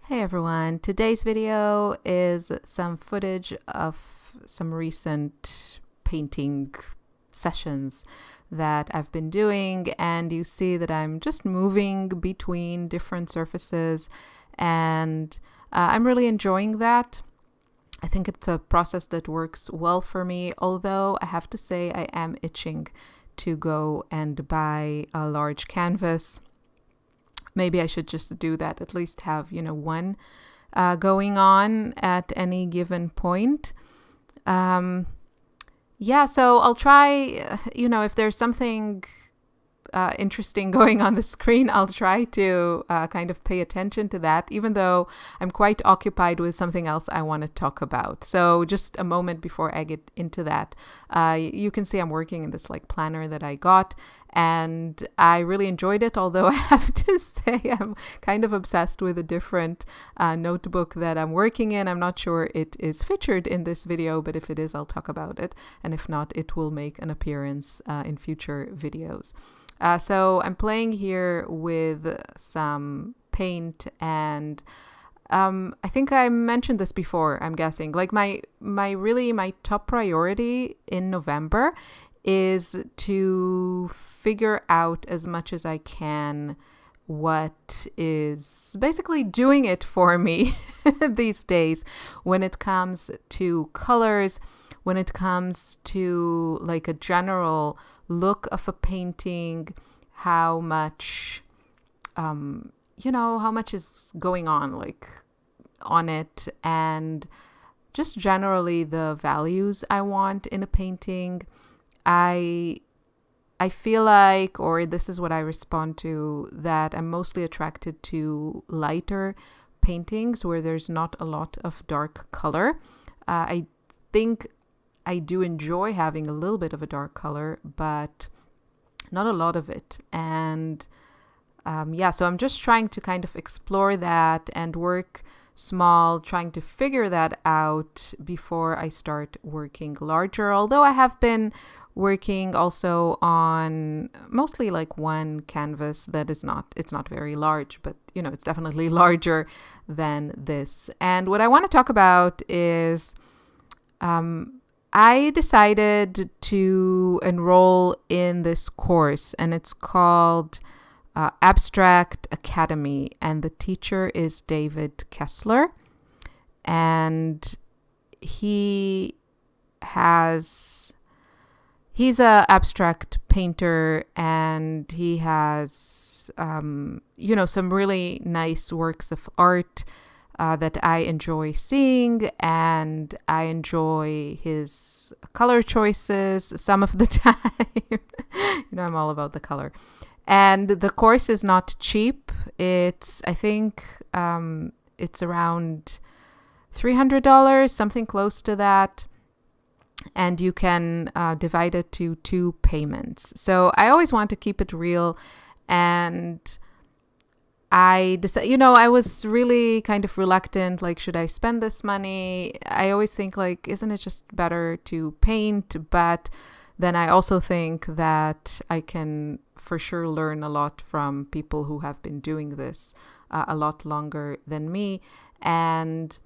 Hey everyone, today's video is some footage of some recent painting sessions that I've been doing, and you see that I'm just moving between different surfaces, and I'm really enjoying that. I think it's a process that works well for me, although I have to say I am itching to go and buy a large canvas. Maybe I should just do that, at least have, one going on at any given point. So I'll try, if there's something interesting going on the screen, I'll try to kind of pay attention to that, even though I'm quite occupied with something else I want to talk about. So just a moment before I get into that, you can see I'm working in this planner that I got, and I really enjoyed it, although I have to say I'm kind of obsessed with a different notebook that I'm working in. I'm not sure it is featured in this video, but if it is, I'll talk about it. And if not, it will make an appearance in future videos. So I'm playing here with some paint, and I think I mentioned this before, I'm guessing. My top priority in November is to figure out as much as I can what is basically doing it for me these days when it comes to colors, when it comes to a general look of a painting, how much is going on it, and just generally the values I want in a painting. I feel like, or this is what I respond to, that I'm mostly attracted to lighter paintings where there's not a lot of dark color. I think I do enjoy having a little bit of a dark color, but not a lot of it. And so I'm just trying to kind of explore that and work small, trying to figure that out before I start working larger. Although I have been working also on mostly one canvas that it's not very large, but it's definitely larger than this. And what I want to talk about is I decided to enroll in this course, and it's called Abstract Academy, and the teacher is David Kessler, and he's a abstract painter, and he has some really nice works of art that I enjoy seeing, and I enjoy his color choices some of the time. I'm all about the color. And the course is not cheap. I think it's around $300, something close to that. And you can divide it to 2 payments. So I always want to keep it real, and I decided, I was really kind of reluctant, should I spend this money? I always think, isn't it just better to paint? But then I also think that I can for sure learn a lot from people who have been doing this a lot longer than me. And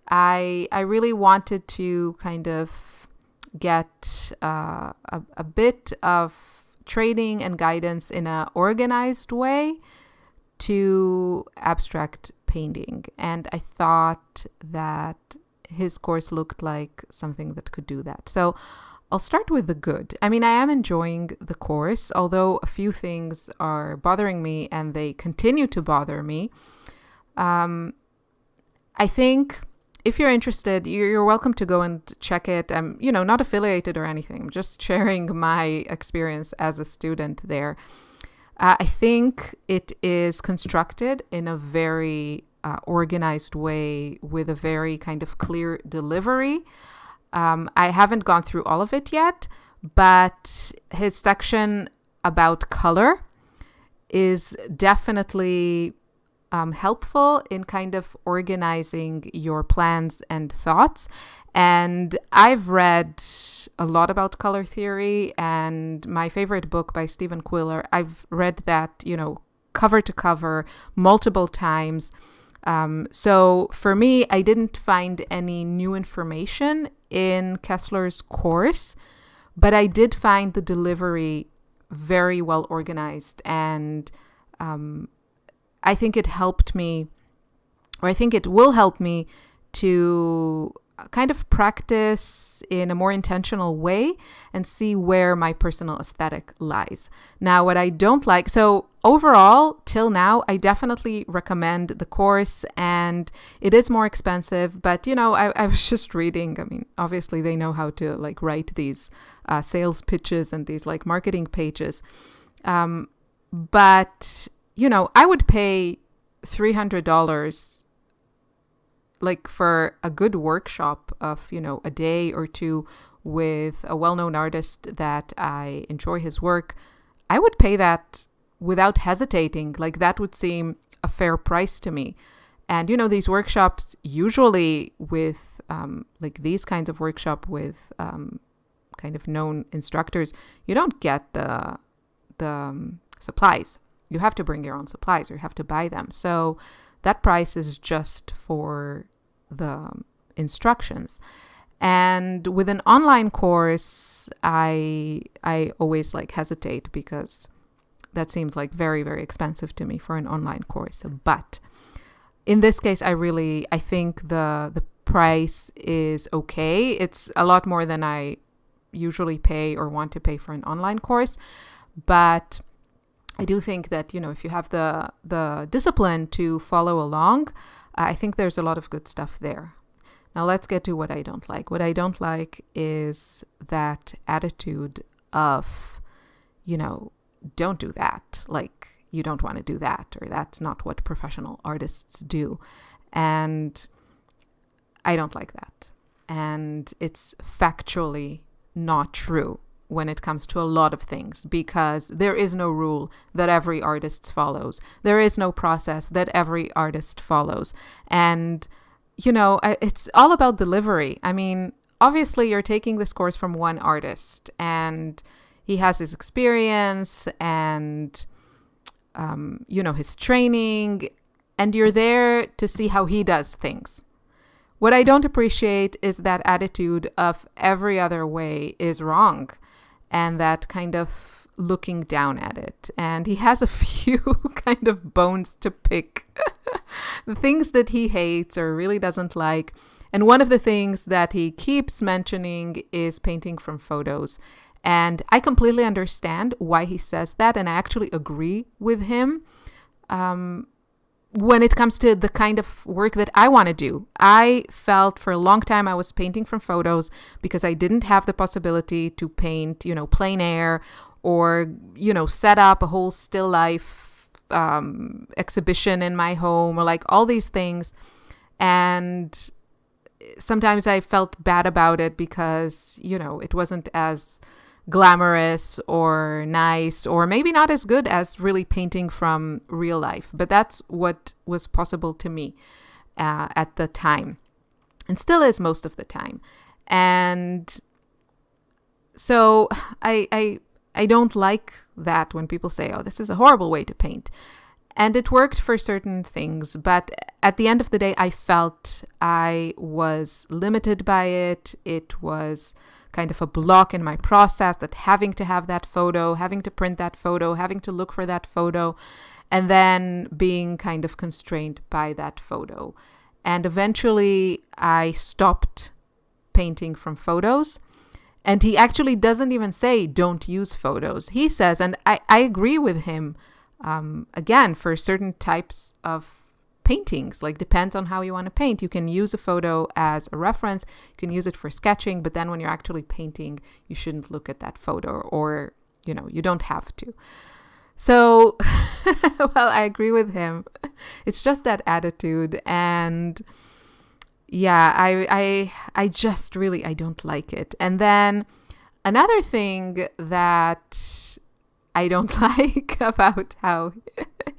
I really wanted to kind of get a bit of training and guidance in an organized way to abstract painting. And I thought that his course looked like something that could do that. So I'll start with the good. I mean, I am enjoying the course, although a few things are bothering me, and they continue to bother me. I think if you're interested, you're welcome to go and check it. I'm, not affiliated or anything. I'm just sharing my experience as a student there. I think it is constructed in a very organized way with a very kind of clear delivery. I haven't gone through all of it yet, but his section about color is definitely helpful in kind of organizing your plans and thoughts. And I've read a lot about color theory, and my favorite book by Stephen Quiller, I've read that, cover to cover multiple times. So for me, I didn't find any new information in Kessler's course, but I did find the delivery very well organized. And I think it helped me, or I think it will help me to kind of practice in a more intentional way and see where my personal aesthetic lies. Now, what I don't like, so overall, till now, I definitely recommend the course, and it is more expensive, but I was just reading, I mean, obviously they know how to like write these sales pitches and these like marketing pages. But, I would pay $300 like for a good workshop of, a day or two with a well-known artist that I enjoy his work. I would pay that without hesitating. Like that would seem a fair price to me. And, these workshops usually with like these kinds of workshop with kind of known instructors, you don't get the supplies. You have to bring your own supplies or you have to buy them. So that price is just for the instructions. And with an online course, I always like hesitate because that seems like very, very expensive to me for an online course. But in this case, I think the price is okay. It's a lot more than I usually pay or want to pay for an online course. But I do think that, if you have the discipline to follow along, I think there's a lot of good stuff there. Now let's get to what I don't like. What I don't like is that attitude of, don't do that. Like, you don't want to do that, or that's not what professional artists do. And I don't like that. And it's factually not true when it comes to a lot of things, because there is no rule that every artist follows. There is no process that every artist follows. And, it's all about delivery. I mean, obviously you're taking this course from one artist and he has his experience and, his training, and you're there to see how he does things. What I don't appreciate is that attitude of every other way is wrong, and that kind of looking down at it. And he has a few kind of bones to pick. The things that he hates or really doesn't like. And one of the things that he keeps mentioning is painting from photos. And I completely understand why he says that. And I actually agree with him when it comes to the kind of work that I want to do. I felt for a long time I was painting from photos because I didn't have the possibility to paint, plein air or, set up a whole still life exhibition in my home, or like all these things. And sometimes I felt bad about it because, it wasn't as glamorous or nice, or maybe not as good as really painting from real life. But that's what was possible to me at the time, and still is most of the time. And so I don't like that when people say, oh, this is a horrible way to paint. And it worked for certain things, but at the end of the day, I felt I was limited by it. It was kind of a block in my process, that having to have that photo, having to print that photo, having to look for that photo, and then being kind of constrained by that photo. And eventually I stopped painting from photos. And he actually doesn't even say don't use photos. He says, and I agree with him, again, for certain types of paintings, like depends on how you want to paint. You can use a photo as a reference. You can use it for sketching, but then when you're actually painting, you shouldn't look at that photo, or, you don't have to. So, well, I agree with him. It's just that attitude. And yeah, I just really, I don't like it. And then another thing that I don't like about how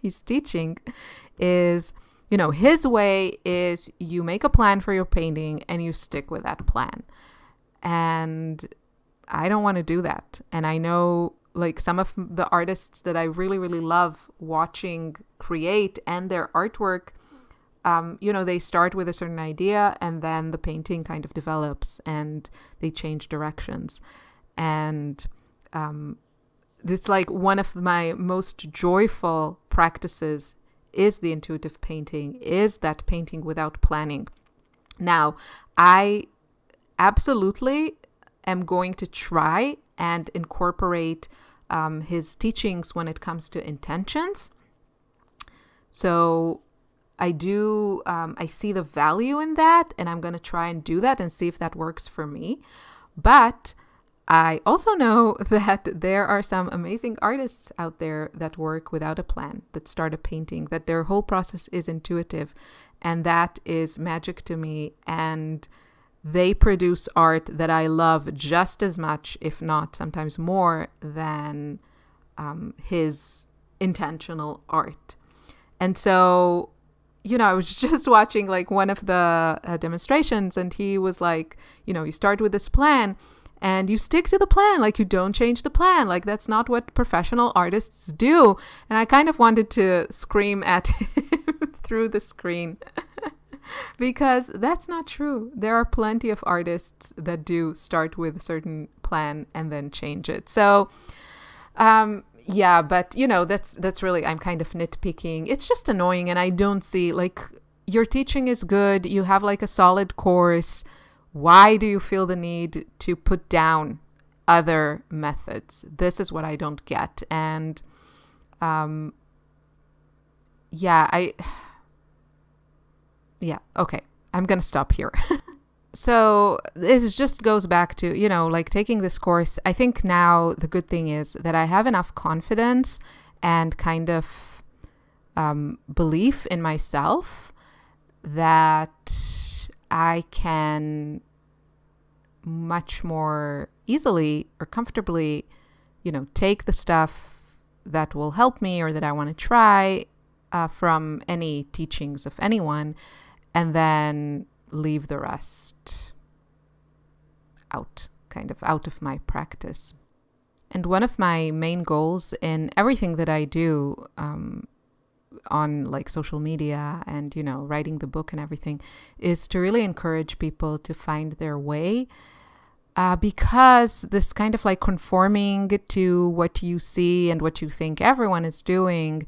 he's teaching is, his way is you make a plan for your painting and you stick with that plan. And I don't want to do that. And I know like some of the artists that I really, really love watching create and their artwork, they start with a certain idea and then the painting kind of develops and they change directions. And it's like one of my most joyful practices is the intuitive painting, is that painting without planning. Now, I absolutely am going to try and incorporate his teachings when it comes to intentions. So I see the value in that, and I'm going to try and do that and see if that works for me. But I also know that there are some amazing artists out there that work without a plan, that start a painting, that their whole process is intuitive, and that is magic to me. And they produce art that I love just as much, if not sometimes more, than his intentional art. And so, I was just watching like one of the demonstrations, and he was like, you start with this plan and you stick to the plan, like you don't change the plan. Like that's not what professional artists do. And I kind of wanted to scream at him through the screen because that's not true. There are plenty of artists that do start with a certain plan and then change it. So, yeah, but that's really, I'm kind of nitpicking. It's just annoying. And I don't see, like, your teaching is good. You have like a solid course. Why do you feel the need to put down other methods? This is what I don't get. And, okay, I'm going to stop here. So this just goes back to, like taking this course. I think now the good thing is that I have enough confidence and kind of belief in myself that I can much more easily or comfortably, take the stuff that will help me or that I want to try from any teachings of anyone, and then leave the rest out of my practice. And one of my main goals in everything that I do on like social media and, writing the book and everything is to really encourage people to find their way. Because this kind of like conforming to what you see and what you think everyone is doing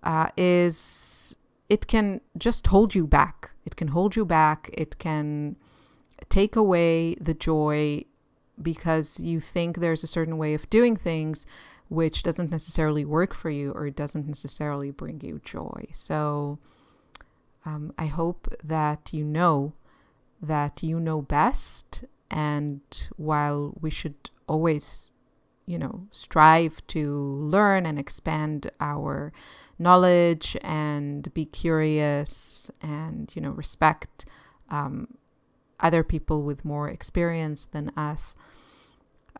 it can just hold you back. It can hold you back. It can take away the joy because you think there's a certain way of doing things which doesn't necessarily work for you or doesn't necessarily bring you joy. So I hope that you know best. And while we should always, strive to learn and expand our knowledge and be curious and, respect other people with more experience than us.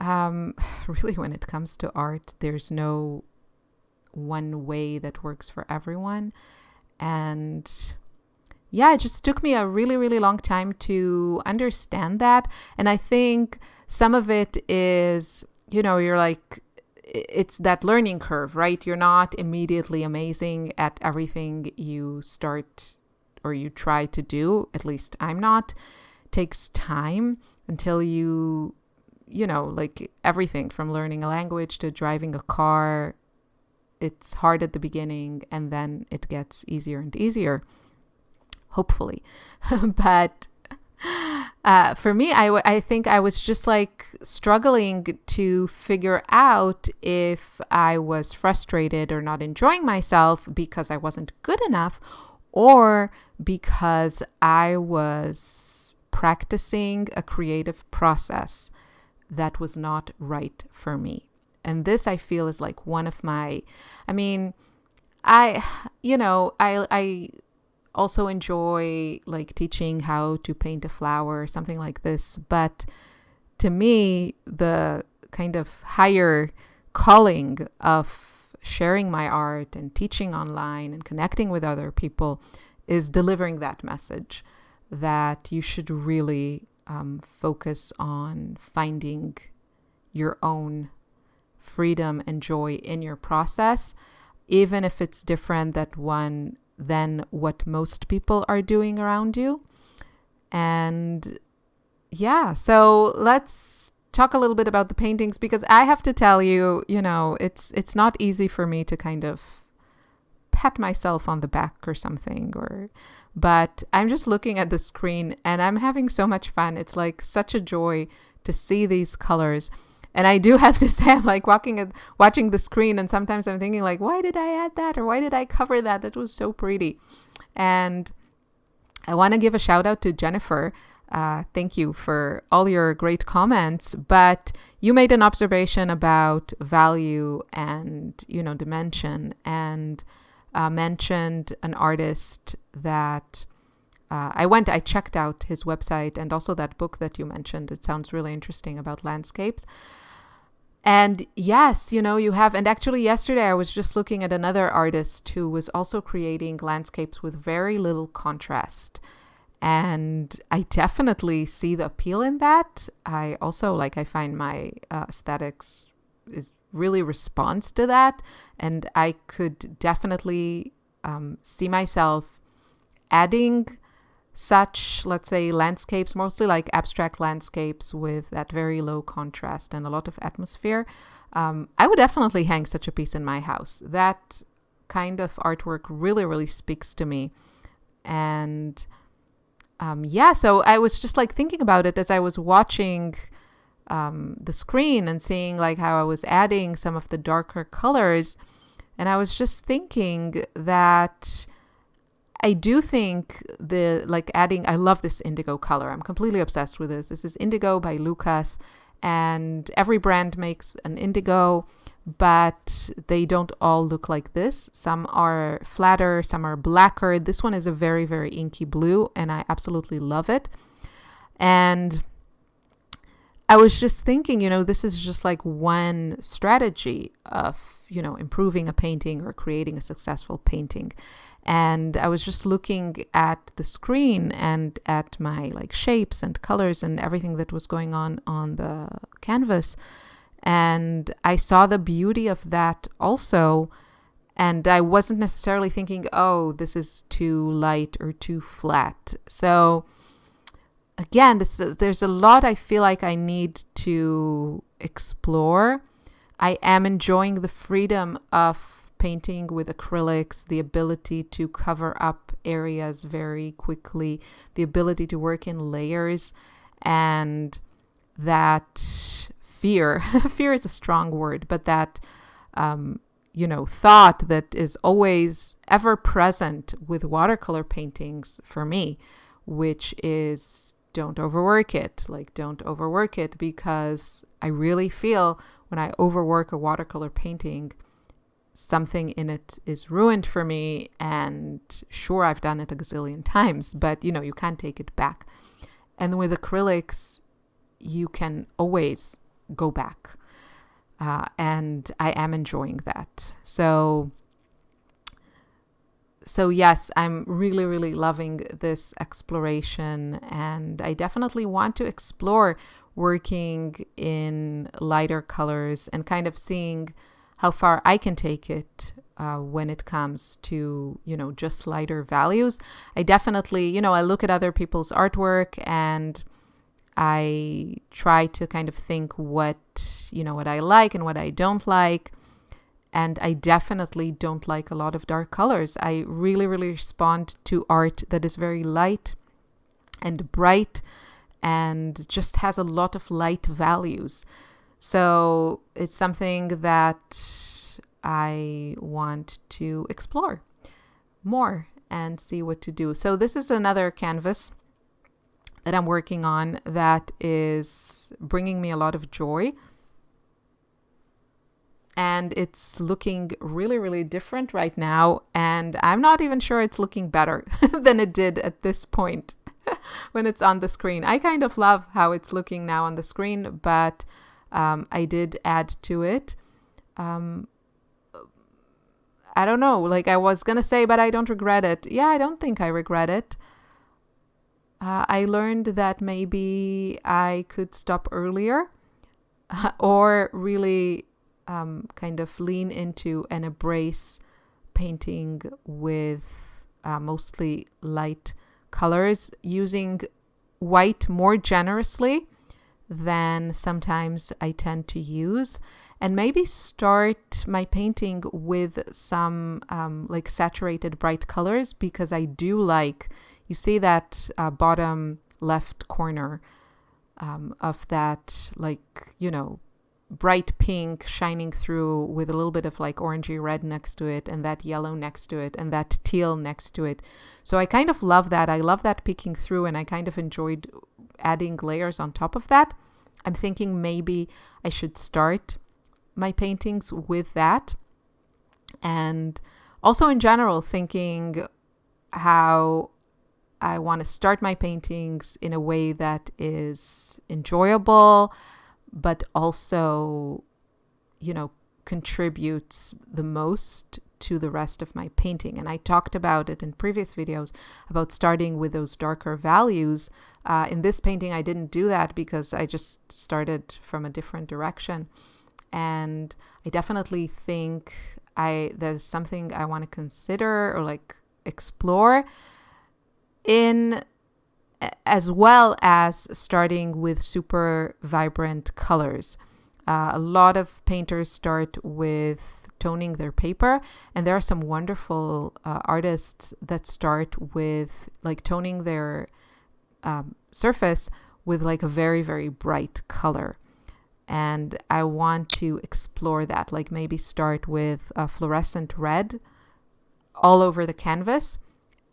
Really, when it comes to art, there's no one way that works for everyone. And yeah, it just took me a really, really long time to understand that. And I think some of it is, you're like, it's that learning curve, right? You're not immediately amazing at everything you start or you try to do. At least I'm not. It takes time until you like everything from learning a language to driving a car. It's hard at the beginning and then it gets easier and easier. Hopefully. But for me, I think I was just like struggling to figure out if I was frustrated or not enjoying myself because I wasn't good enough or because I was practicing a creative process that was not right for me. And this I feel is like one of my, I also enjoy like teaching how to paint a flower or something like this. But to me, the kind of higher calling of sharing my art and teaching online and connecting with other people is delivering that message that you should really focus on finding your own freedom and joy in your process, even if it's different than what most people are doing around you. And yeah, so let's talk a little bit about the paintings, because I have to tell you, it's not easy for me to kind of pat myself on the back or something, but I'm just looking at the screen and I'm having so much fun. It's like such a joy to see these colors. And I do have to say, I'm like watching the screen, and sometimes I'm thinking like, why did I add that? Or why did I cover that? That was so pretty. And I want to give a shout out to Jennifer. Thank you for all your great comments. But you made an observation about value and, dimension, and mentioned an artist that I checked out his website, and also that book that you mentioned. It sounds really interesting about landscapes. And yes, you have, and actually yesterday I was just looking at another artist who was also creating landscapes with very little contrast. And I definitely see the appeal in that. I also I find my aesthetics is really responds to that. And I could definitely see myself adding such, let's say, landscapes, mostly like abstract landscapes with that very low contrast and a lot of atmosphere. I would definitely hang such a piece in my house. That kind of artwork really, really speaks to me. And so I was just thinking about it as I was watching the screen and seeing how I was adding some of the darker colors. And I was just thinking that I do think I love this indigo color. I'm completely obsessed with this. This is Indigo by Lucas, and every brand makes an indigo, but they don't all look like this. Some are flatter, some are blacker. This one is a very, very inky blue, and I absolutely love it. And I was just thinking, this is just one strategy of, improving a painting or creating a successful painting. And I was just looking at the screen and at my shapes and colors and everything that was going on the canvas. And I saw the beauty of that also. And I wasn't necessarily thinking, oh, this is too light or too flat. So again, there's a lot I feel like I need to explore. I am enjoying the freedom of painting with acrylics, the ability to cover up areas very quickly, the ability to work in layers, and that fear is a strong word, but that thought that is always ever present with watercolor paintings for me, which is don't overwork it. Don't overwork it, because I really feel when I overwork a watercolor painting, something in it is ruined for me. And sure, I've done it a gazillion times, but you can't take it back. And with acrylics, you can always go back. And I am enjoying that. So yes, I'm really, really loving this exploration. And I definitely want to explore working in lighter colors and kind of seeing how far I can take it when it comes to, just lighter values. I definitely, I look at other people's artwork and I try to kind of think what I like and what I don't like. And I definitely don't like a lot of dark colors. I really, really respond to art that is very light and bright and just has a lot of light values. So it's something that I want to explore more and see what to do. So this is another canvas that I'm working on that is bringing me a lot of joy. And it's looking really, really different right now. And I'm not even sure it's looking better than it did at this point when it's on the screen. I kind of love how it's looking now on the screen, but I did add to it. I don't know, I was going to say, but I don't regret it. Yeah, I don't think I regret it. I learned that maybe I could stop earlier or really kind of lean into and embrace painting with mostly light colors, using white more generously than sometimes I tend to use, and maybe start my painting with some like saturated bright colors, because I do like, you see that bottom left corner of that, like, you know, bright pink shining through with a little bit of like orangey red next to it, and that yellow next to it, and that teal next to it. So I kind of love that. I love that peeking through, and I kind of enjoyed adding layers on top of that. I'm thinking maybe I should start my paintings with that. And also in general, thinking how I want to start my paintings in a way that is enjoyable, but also, you know, contributes the most to the rest of my painting. And I talked about it in previous videos about starting with those darker values. In this painting, I didn't do that because I just started from a different direction. And I definitely think there's something I want to consider or like explore in, as well as starting with super vibrant colors. A lot of painters start with toning their paper, and there are some wonderful artists that start with like toning their surface with like a very, very bright color. And I want to explore that, like maybe start with a fluorescent red all over the canvas,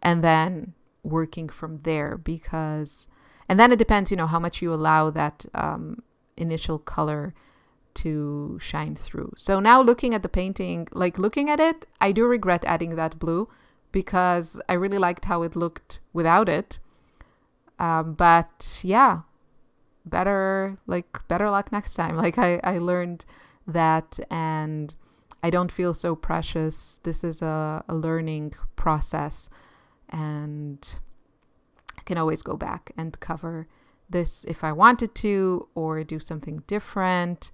and then working from there, because, and then it depends, you know, how much you allow that initial color to shine through. So now looking at the painting, like looking at it, I do regret adding that blue because I really liked how it looked without it. But yeah, better luck next time. Like I learned that, and I don't feel so precious. This is a learning process, and I can always go back and cover this if I wanted to, or do something different.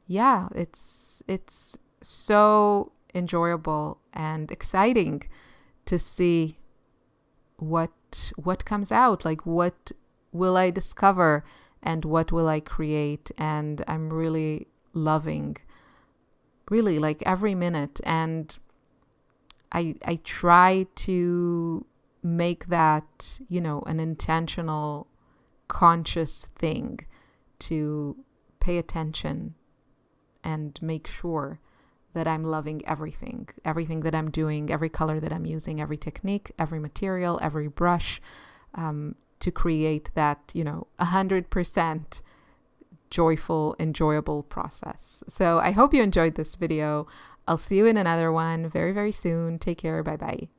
Yeah, it's so enjoyable and exciting to see what comes out. Like, what will I discover and what will I create? And I'm really loving, really, like every minute. And I try to make that, you know, an intentional, conscious thing, to pay attention and make sure that I'm loving everything that I'm doing, every color that I'm using, every technique, every material, every brush, to create that, you know, 100% joyful, enjoyable process. So I hope you enjoyed this video. I'll see you in another one very, very soon. Take care. Bye-bye.